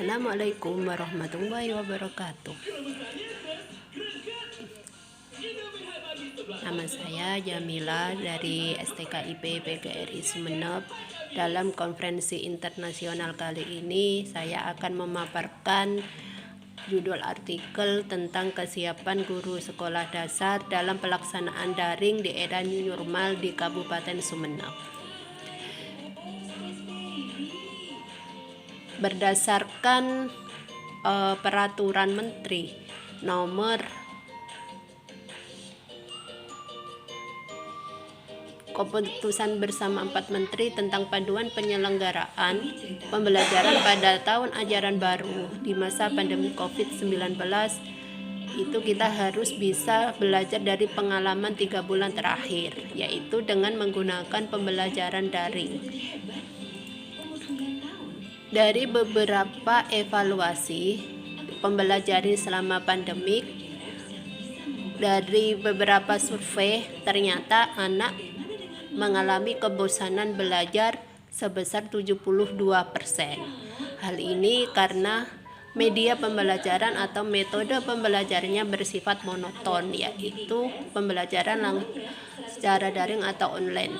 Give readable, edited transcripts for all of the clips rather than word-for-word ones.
Assalamualaikum warahmatullahi wabarakatuh. Nama saya Jamila dari STKIP PGRI Sumeneb. Dalam konferensi internasional kali ini, saya akan memaparkan judul artikel tentang kesiapan guru sekolah dasar dalam pelaksanaan daring di era new normal di Kabupaten Sumeneb. Berdasarkan peraturan Menteri nomor keputusan bersama 4 Menteri tentang panduan penyelenggaraan pembelajaran pada tahun ajaran baru di masa pandemi COVID-19, itu kita harus bisa belajar dari pengalaman 3 bulan terakhir, yaitu dengan menggunakan pembelajaran daring. Dari beberapa evaluasi pembelajaran selama pandemik, dari beberapa survei ternyata anak mengalami kebosanan belajar sebesar 72%. Hal ini karena media pembelajaran atau metode pembelajarannya bersifat monoton, yaitu pembelajaran secara daring atau online.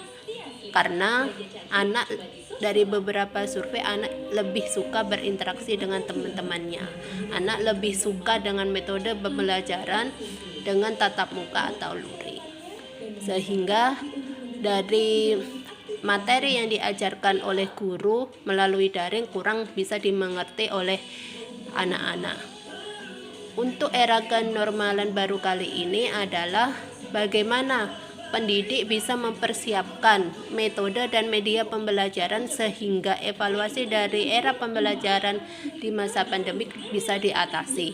Karena anak dari beberapa survei, anak lebih suka berinteraksi dengan teman-temannya. Anak lebih suka dengan metode pembelajaran dengan tatap muka atau luring. Sehingga dari materi yang diajarkan oleh guru melalui daring kurang bisa dimengerti oleh anak-anak. Untuk era kenormalan baru kali ini adalah bagaimana pendidik bisa mempersiapkan metode dan media pembelajaran sehingga evaluasi dari era pembelajaran di masa pandemik bisa diatasi.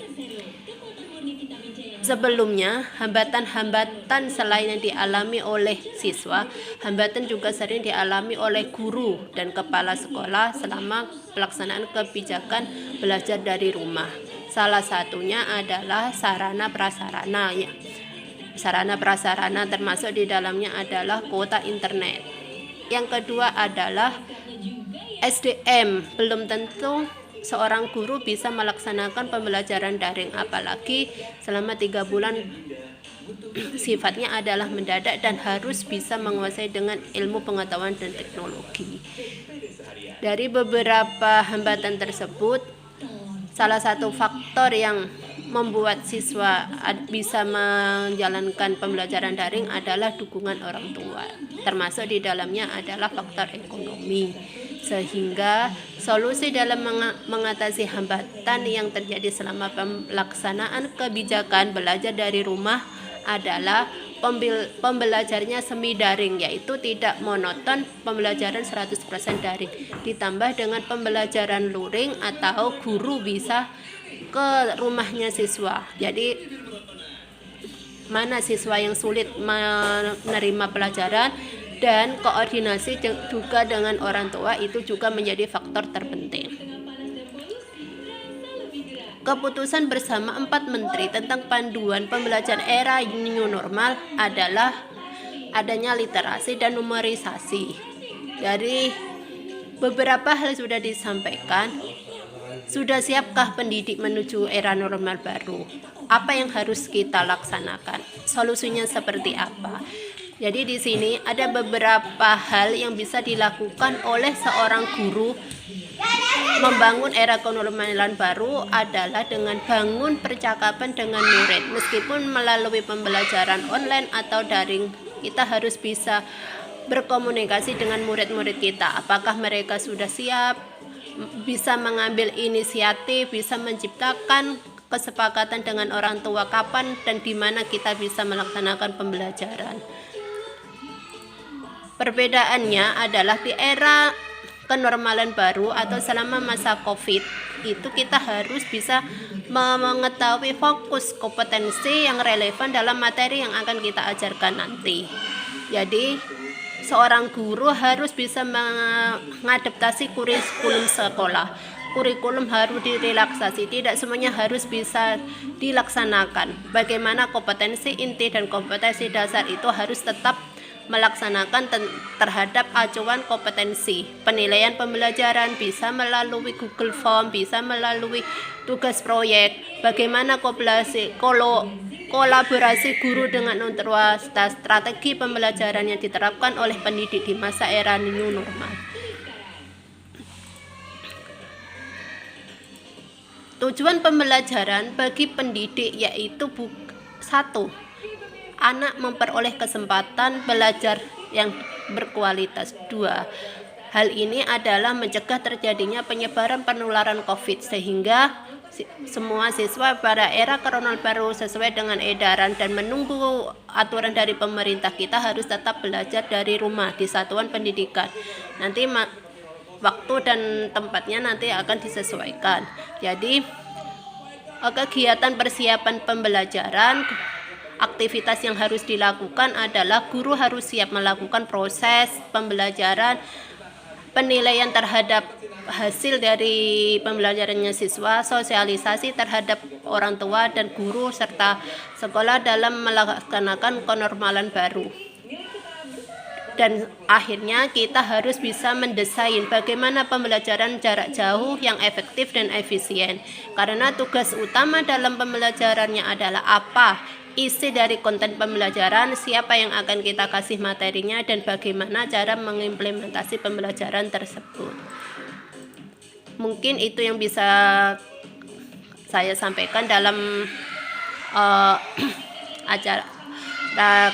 Sebelumnya, hambatan-hambatan selain yang dialami oleh siswa, hambatan juga sering dialami oleh guru dan kepala sekolah selama pelaksanaan kebijakan belajar dari rumah. Salah satunya adalah sarana prasarana, ya. Sarana prasarana termasuk di dalamnya adalah kuota internet. Yang kedua adalah SDM. Belum tentu seorang guru bisa melaksanakan pembelajaran daring, apalagi selama 3 bulan sifatnya adalah mendadak dan harus bisa menguasai dengan ilmu pengetahuan dan teknologi. Dari beberapa hambatan tersebut, salah satu faktor yang membuat siswa bisa menjalankan pembelajaran daring adalah dukungan orang tua. Termasuk di dalamnya adalah faktor ekonomi. Sehingga solusi dalam mengatasi hambatan yang terjadi selama pelaksanaan kebijakan belajar dari rumah adalah pembelajarannya semi daring, yaitu tidak monoton, pembelajaran 100% daring, ditambah dengan pembelajaran luring atau guru bisa ke rumahnya siswa. Jadi mana siswa yang sulit menerima pelajaran dan koordinasi juga dengan orang tua itu juga menjadi faktor terpenting. Keputusan bersama 4 Menteri tentang panduan pembelajaran era new normal adalah adanya literasi dan numerisasi. Dari beberapa hal sudah disampaikan. Sudah siapkah pendidik menuju era normal baru? Apa yang harus kita laksanakan? Solusinya seperti apa? Jadi di sini ada beberapa hal yang bisa dilakukan oleh seorang guru membangun era kenormalan baru adalah dengan bangun percakapan dengan murid. Meskipun melalui pembelajaran online atau daring, kita harus bisa berkomunikasi dengan murid-murid kita. Apakah mereka sudah siap? Bisa mengambil inisiatif, bisa menciptakan kesepakatan dengan orang tua kapan dan di mana kita bisa melaksanakan pembelajaran. Perbedaannya adalah di era kenormalan baru atau selama masa COVID itu kita harus bisa mengetahui fokus kompetensi yang relevan dalam materi yang akan kita ajarkan nanti. Jadi seorang guru harus bisa mengadaptasi kurikulum sekolah. Kurikulum harus direlaksasi, tidak semuanya harus bisa dilaksanakan. Bagaimana kompetensi inti dan kompetensi dasar itu harus tetap melaksanakan terhadap acuan kompetensi. Penilaian pembelajaran bisa melalui Google Form, bisa melalui tugas proyek, bagaimana kolaborasi guru dengan non tua, strategi pembelajaran yang diterapkan oleh pendidik di masa era new normal. Tujuan pembelajaran bagi pendidik yaitu 1. Anak memperoleh kesempatan belajar yang berkualitas. 2. Hal ini adalah mencegah terjadinya penyebaran penularan COVID sehingga semua siswa pada era corona baru sesuai dengan edaran dan menunggu aturan dari pemerintah, kita harus tetap belajar dari rumah di satuan pendidikan. Nanti waktu dan tempatnya nanti akan disesuaikan. Jadi kegiatan persiapan pembelajaran, aktivitas yang harus dilakukan adalah guru harus siap melakukan proses pembelajaran, penilaian terhadap hasil dari pembelajarannya siswa, sosialisasi terhadap orang tua dan guru serta sekolah dalam melaksanakan kenormalan baru. Dan akhirnya kita harus bisa mendesain bagaimana pembelajaran jarak jauh yang efektif dan efisien. Karena tugas utama dalam pembelajarannya adalah apa isi dari konten pembelajaran, siapa yang akan kita kasih materinya, dan bagaimana cara mengimplementasi pembelajaran tersebut. Mungkin itu yang bisa saya sampaikan dalam acara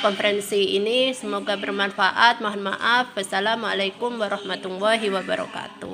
konferensi ini. Semoga bermanfaat. Mohon maaf. Wassalamualaikum warahmatullahi wabarakatuh.